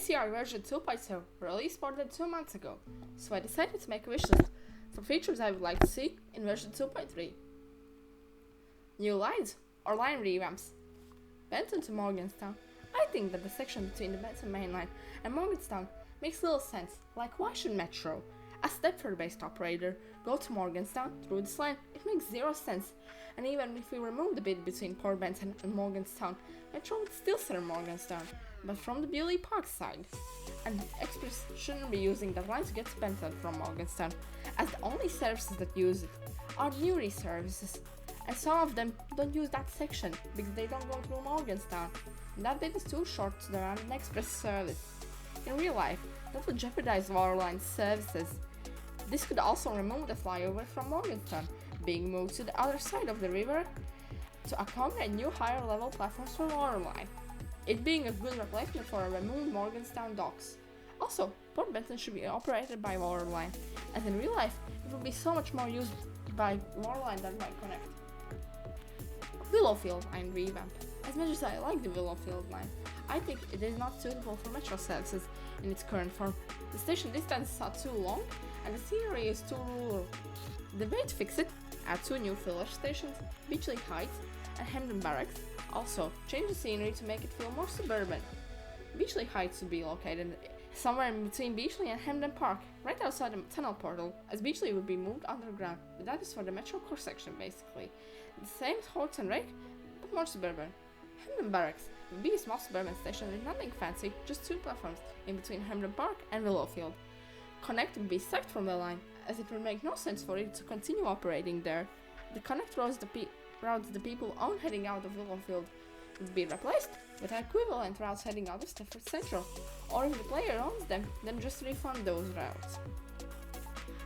SCR version 2.0 released more than 2 months ago, so I decided to make a wishlist for features I would like to see in version 2.3. New lines or line revamps. Benton to Morganstown. I think that the section between the Benton main line and Morganstown makes little sense, like why should Metro, a Stepford-based operator, go to Morganstown through this line? It makes zero sense, and even if we remove the bit between Port Benton and Morganstown, Metro would still serve Morganstown, but from the Bewley Park side. And Express shouldn't be using that line to get to Benton from Morganstown, as the only services that use it are Newry services, and some of them don't use that section because they don't go through Morganstown. That bit is too short to run an express service. In real life, that would jeopardize Waterline services. This could also remove the flyover from Morganstown, being moved to the other side of the river to accommodate new higher level platforms for Waterline, it being a good replacement for a removed Morganstown docks. Also, Port Benton should be operated by Waterline, as in real life it would be so much more used by Waterline than by Connect. Willowfield line revamp. As much as I like the Willowfield line, I think it is not suitable for metro services in its current form. The station distances are too long and the scenery is too rural. The way to fix it: add 2 new filler stations, Beachley Heights and Hamden Barracks. Also, change the scenery to make it feel more suburban. Beachley Heights should be located somewhere in between Beachley and Hamden Park, right outside the tunnel portal, as Beachley would be moved underground, but that is for the metro core section basically. The same Horton Rake, but more suburban. Hamden Barracks would be a small suburban station with nothing fancy, just 2 platforms in between Hamden Park and Willowfield. Connect would be sacked from the line, as it would make no sense for it to continue operating there. The Connect routes the people on heading out of Willowfield would be replaced with equivalent routes heading out of Stepford Central, or if the player owns them, then just refund those routes.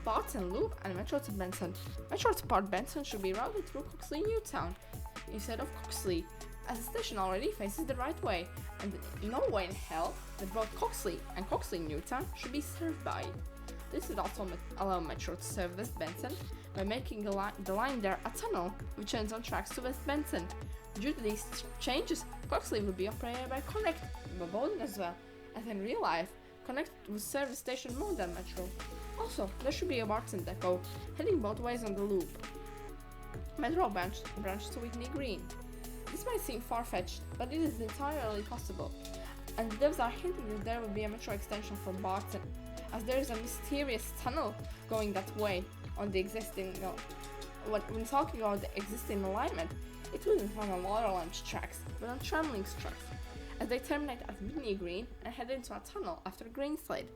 Barton Loop and Metro to Benton. Metro to Port Benton should be routed through Coxley Newtown instead of Coxley, as the station already faces the right way, and no way in hell that both Coxley and Coxley Newtown should be served by it. This would also allow Metro to serve West Benton by making the line there a tunnel, which ends on tracks to West Benton. Due to these changes, Coxley would be operated by Connect, but Bowden as well, as in real life, Connect would serve the station more than Metro. Also, there should be a Barton depot, heading both ways on the loop. Metro branch to Withney Green. This might seem far-fetched, but it is entirely possible, and devs are hinting that there will be a Metro extension for Barton, as there is a mysterious tunnel going that way on the existing. When talking about the existing alignment, it wouldn't run on Waterline tracks, but on Tramlink's tracks, as they terminate at Withney Green and head into a tunnel after Greenslade.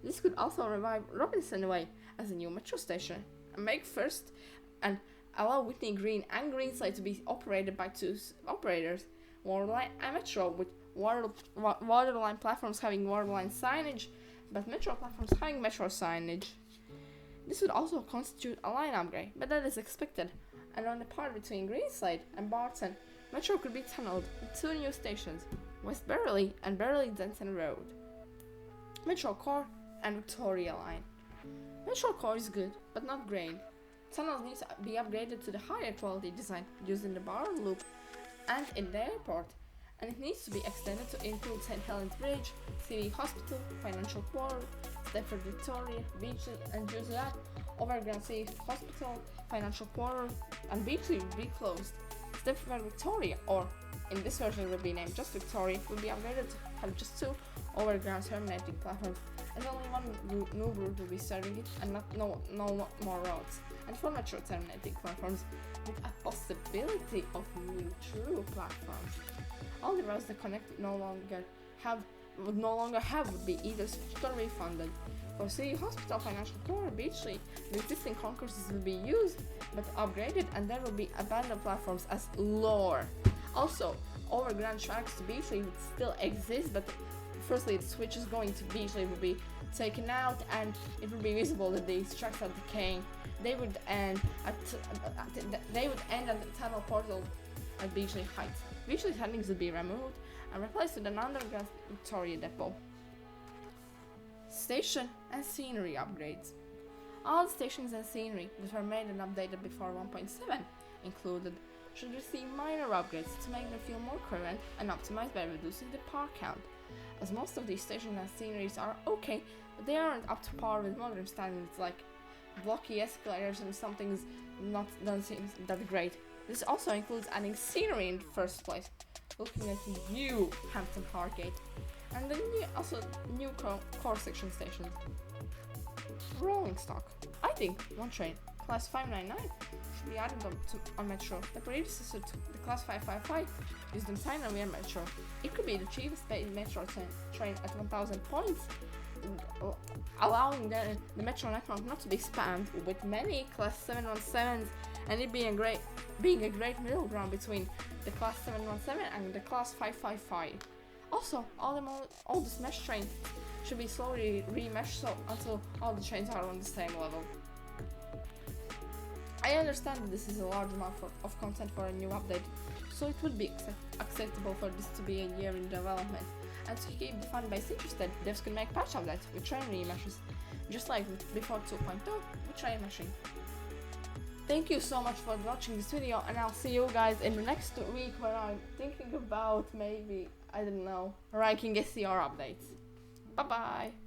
This could also revive Robinson Way as a new metro station, and allow Withney Green and Greenslade to be operated by 2 operators, Waterline and Metro, with Waterline platforms having Waterline signage, but Metro platforms having Metro signage. This would also constitute a line upgrade, but that is expected, and on the part between Greenslade and Barton, Metro could be tunneled with 2 new stations, West Burley and Burley-Denton Road. Metro Core and Victoria Line. Metro Core is good, but not great. Tunnels need to be upgraded to the higher quality design used in the Barton Loop and in the airport, and it needs to be extended to include St. Helens Bridge, City Hospital, Financial Quarter, Stepford Victoria, Beachley and Josiah, Overground City Hospital, Financial Quarter, and Beachley will be closed. Stepford Victoria, or in this version will be named just Victoria, will be upgraded to have just 2 overground terminating platforms, as only one new route will be serving it and no more routes, and 4 metro terminating platforms with a possibility of new true platforms. All the routes that Connect would no longer have would be either switched or refunded. For City Hospital, Financial Core, Beachley, the existing concourses will be used but upgraded, and there will be abandoned platforms as lore. Also, overground tracks to Beachley would still exist, but firstly the switches going to Beachley will be taken out, and it will be visible that these tracks are decaying. They would end at the tunnel portal at Beachley Heights. Beachley headings would be removed and replaced with an underground Victoria depot. Station and scenery upgrades. All the stations and scenery that were made and updated before 1.7 included should receive minor upgrades to make them feel more current and optimized by reducing the park count. as most of these stations and sceneries are okay, but they aren't up to par with modern standards, like blocky escalators and something's not done seems that great. This also includes adding scenery in the first place, looking at new Hampton Hargate, and the new core section stations. Rolling stock. I think one train, Class 599, should be added on Metro. The predecessor to the Class 555 used in scenary and Metro. It could be the cheapest paid Metro train at 1,000 points, allowing the Metro network not to be spammed with many Class 717s, and it being a great middle ground between the Class 717 and the Class 555. Also, all the mesh trains should be slowly remeshed until all the trains are on the same level. I understand that this is a large amount of content for a new update, so it would be acceptable for this to be a year in development. And to keep the fan base interested, devs could make patch updates with train remeshes, just like before 2.0 with train meshing. Thank you so much for watching this video, and I'll see you guys in the next week where I'm thinking about maybe, I don't know, ranking SCR updates. Bye bye!